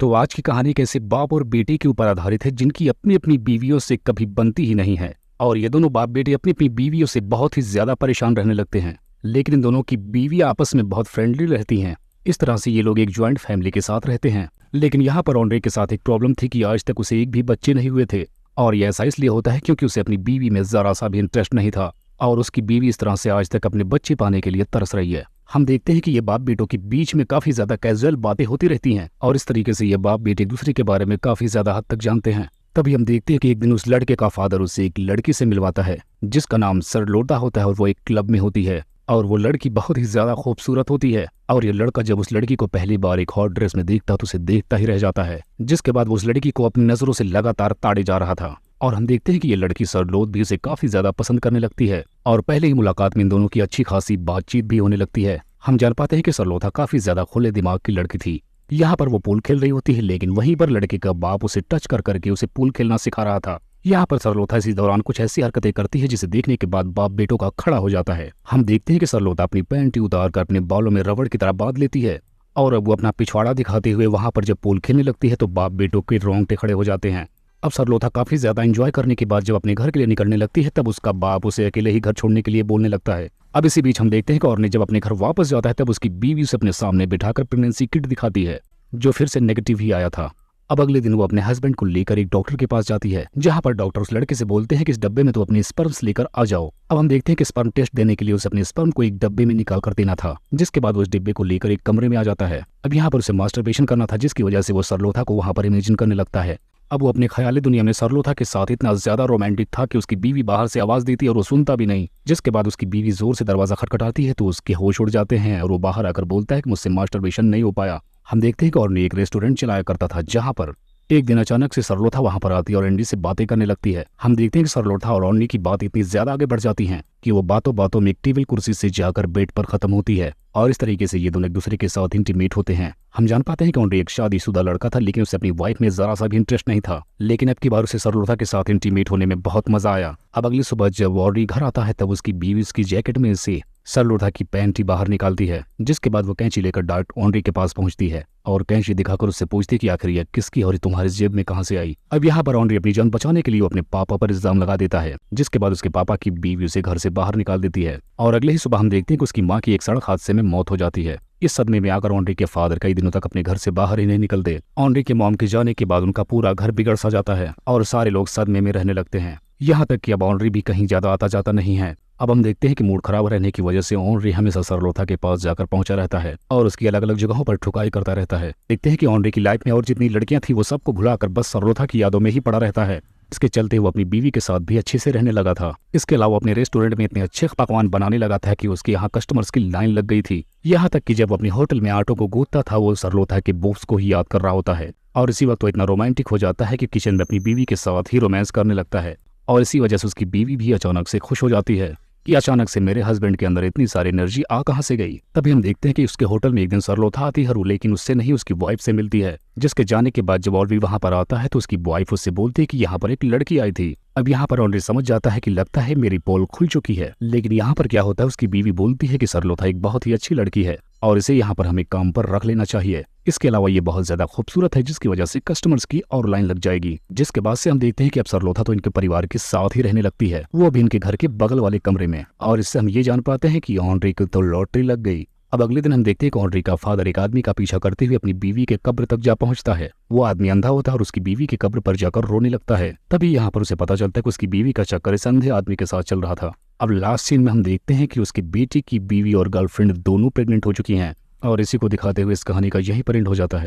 तो आज की कहानी कैसे बाप और बेटे के ऊपर आधारित है जिनकी अपनी अपनी बीवियों से कभी बनती ही नहीं है। और ये दोनों बाप बेटे अपनी अपनी बीवियों से बहुत ही ज्यादा परेशान रहने लगते हैं, लेकिन इन दोनों की बीवियां आपस में बहुत फ्रेंडली रहती हैं। इस तरह से ये लोग एक ज्वाइंट फैमिली के साथ रहते हैं। लेकिन यहाँ पर ऑन्ड्रे के साथ एक प्रॉब्लम थी कि आज तक उसे एक भी बच्चे नहीं हुए थे। और ये ऐसा इसलिए होता है क्योंकि उसे अपनी बीवी में जरा सा भी इंटरेस्ट नहीं था और उसकी बीवी इस तरह से आज तक अपने बच्चे पाने के लिए तरस रही है। हम देखते हैं कि ये बाप बेटों के बीच में काफी ज्यादा कैजुअल बातें होती रहती हैं और इस तरीके से ये बाप बेटे एक दूसरे के बारे में काफी ज्यादा हद तक जानते हैं। तभी हम देखते हैं कि एक दिन उस लड़के का फादर उसे एक लड़की से मिलवाता है जिसका नाम सरलोटा होता है और वो एक क्लब में होती है और वो लड़की बहुत ही ज्यादा खूबसूरत होती है। और ये लड़का जब उस लड़की को पहली बार एक हॉट ड्रेस में देखता तो उसे देखता ही रह जाता है, जिसके बाद वो उस लड़की को अपनी नजरों से लगातार ताड़े जा रहा था। और हम देखते हैं कि ये लड़की सरलोट भी उसे काफी ज्यादा पसंद करने लगती है और पहले ही मुलाकात में इन दोनों की अच्छी खासी बातचीत भी होने लगती है। हम जान पाते हैं कि सरलोथा काफी ज्यादा खुले दिमाग की लड़की थी। यहाँ पर वो पूल खेल रही होती है, लेकिन वहीं पर लड़के का बाप उसे टच कर करके उसे पूल खेलना सिखा रहा था। यहाँ पर सरलोथा इसी दौरान कुछ ऐसी हरकतें करती है जिसे देखने के बाद बाप बेटों का खड़ा हो जाता है। हम देखते हैं कि सरलोथा अपनी पैंटी उतार कर अपने बालों में रबड़ की तरह बांध लेती है और अब वो अपना पिछवाड़ा दिखाते हुए वहां पर जब पूल खेलने लगती है तो बाप बेटों के रोंगटे खड़े हो जाते हैं। अब सरलोथा काफी ज्यादा एंजॉय करने के बाद जब अपने घर के लिए निकलने लगती है तब उसका बाप उसे अकेले ही घर छोड़ने के लिए बोलने लगता है। अब इसी बीच हम देखते हैं कि औरनी जब अपने घर वापस जाता है तब उसकी बीवी उसे अपने सामने बिठाकर प्रेगनेंसी किट दिखाती है जो फिर से नेगेटिव ही आया था। अब अगले दिन वो अपने हस्बैंड को लेकर एक डॉक्टर के पास जाती है जहां पर डॉक्टर उस लड़के से बोलते हैं कि इस डब्बे में तो अपने स्पर्म्स लेकर आ जाओ। अब हम देखते हैं कि स्पर्म टेस्ट देने के लिए उसे अपने स्पर्म को एक डब्बे में निकाल कर देना था, जिसके बाद वो उस डिब्बे को लेकर एक कमरे में आ जाता है। अब यहाँ पर उसे मास्टरबेशन करना था जिसकी वजह से वो सरलोथा को वहां पर इमेजिन करने लगता है। अब वो अपने ख्याली दुनिया में सरलोथा के साथ इतना ज्यादा रोमांटिक था कि उसकी बीवी बाहर से आवाज देती है और वो सुनता भी नहीं, जिसके बाद उसकी बीवी जोर से दरवाजा खटखटाती है तो उसके होश उड़ जाते हैं और वो बाहर आकर बोलता है कि मुझसे मास्टरबेशन नहीं हो पाया। हम देखते हैं कि और एक रेस्टोरेंट चलाया करता था जहां पर एक दिन अचानक से सरलोथा वहां पर आती है और एंडी से बातें करने लगती है। हम देखते हैं कि सरलोथा और ऑर्नी की बात इतनी ज्यादा आगे बढ़ जाती है कि वो बातों बातों में एक टेबल कुर्सी से जाकर बेड पर खत्म होती है और इस तरीके से ये दोनों एक दूसरे के साथ इंटीमेट होते हैं। हम जान पाते हैं कि ऑर्नी एक शादीशुदा लड़का था लेकिन उसे अपनी वाइफ में जरा सा भी इंटरेस्ट नहीं था, लेकिन अब की बार उसे सरलोथा के साथ इंटीमेट होने में बहुत मजा आया। अब अगली सुबह जब ऑर्नी घर आता है तब उसकी बीवी उसकी जैकेट में से सरलोथा की पैंटी बाहर निकालती है, जिसके बाद वो कैंची लेकर डायरेक्ट ऑनरी के पास पहुंचती है और कैंची दिखाकर उससे पूछती कि आखिर यह किसकी और तुम्हारी जेब में कहां से आई। अब यहाँ पर ऑनरी अपनी जान बचाने के लिए अपने पापा पर इल्जाम लगा देता है, जिसके बाद उसके पापा की बीवी उसे घर से बाहर निकाल देती है और अगले ही सुबह हम देखते हैं कि उसकी माँ की एक सड़क हादसे में मौत हो जाती है। इस सदमे में आकर ऑनरी के फादर कई दिनों तक अपने घर से बाहर ही नहीं निकलते। ऑनरी के मॉम के जाने के बाद उनका पूरा घर बिगड़ सा जाता है और सारे लोग सदमे में रहने लगते हैं, यहाँ तक कि अब ऑनरी भी कहीं ज्यादा आता जाता नहीं है। अब हम देखते हैं कि मूड खराब रहने की वजह से ऑनरी हमेशा सरलोथा के पास जाकर पहुंचा रहता है और उसकी अलग अलग जगहों पर ठुकाई करता रहता है। देखते हैं कि ऑनरी की लाइफ में और जितनी लड़कियां थी वो सबको भुलाकर बस सरलोथा की यादों में ही पड़ा रहता है। इसके चलते वो अपनी बीवी के साथ भी अच्छे से रहने लगा था। इसके अलावा अपने रेस्टोरेंट में इतने अच्छे पकवान बनाने लगा था कि उसके यहाँ कस्टमर्स की लाइन लग गई थी। यहाँ तक कि जब वो अपने होटल में आटो को गूंथता था वो सरलोथा के बॉस को ही याद कर रहा होता है और इसी वक्त वो इतना रोमांटिक हो जाता है कि किचन में अपनी बीवी के साथ ही रोमांस करने लगता है और इसी वजह से उसकी बीवी भी अचानक से खुश हो जाती है कि अचानक से मेरे हस्बैंड के अंदर इतनी सारी एनर्जी आ कहां से गई। तभी हम देखते हैं कि उसके होटल में एक दिन सरलोथा आती है लेकिन उससे नहीं उसकी वाइफ से मिलती है, जिसके जाने के बाद जब ऑलरी वहां पर आता है तो उसकी वाइफ उससे बोलती है कि यहाँ पर एक लड़की आई थी। अब यहाँ पर ऑलरी समझ जाता है कि लगता है मेरी पोल खुल चुकी है, लेकिन यहाँ पर क्या होता है उसकी बीवी बोलती है कि सरलोथा एक बहुत ही अच्छी लड़की है और इसे यहाँ पर हमें काम पर रख लेना चाहिए। इसके अलावा ये बहुत ज्यादा खूबसूरत है जिसकी वजह से कस्टमर्स की और लाइन लग जाएगी। जिसके बाद से हम देखते हैं कि अब सरलोथा तो इनके परिवार के साथ ही रहने लगती है, वो भी इनके घर के बगल वाले कमरे में, और इससे हम ये जान पाते हैं कि ऑनरी को तो लॉटरी लग गई। अब अगले दिन हम देखते हैं कि ऑनरी का फादर एक आदमी का पीछा करते हुए अपनी बीवी के कब्र तक जा पहुंचता है। वो आदमी अंधा होता है और उसकी बीवी के कब्र पर जाकर रोने लगता है। तभी यहाँ पर उसे पता चलता है कि उसकी बीवी का चक्कर इस अंधे आदमी के साथ चल रहा था। अब लास्ट सीन में हम देखते हैं कि उसके बेटे की बीवी और गर्लफ्रेंड दोनों प्रेग्नेंट हो चुकी हैं और इसी को दिखाते हुए इस कहानी का यही परिंड हो जाता है।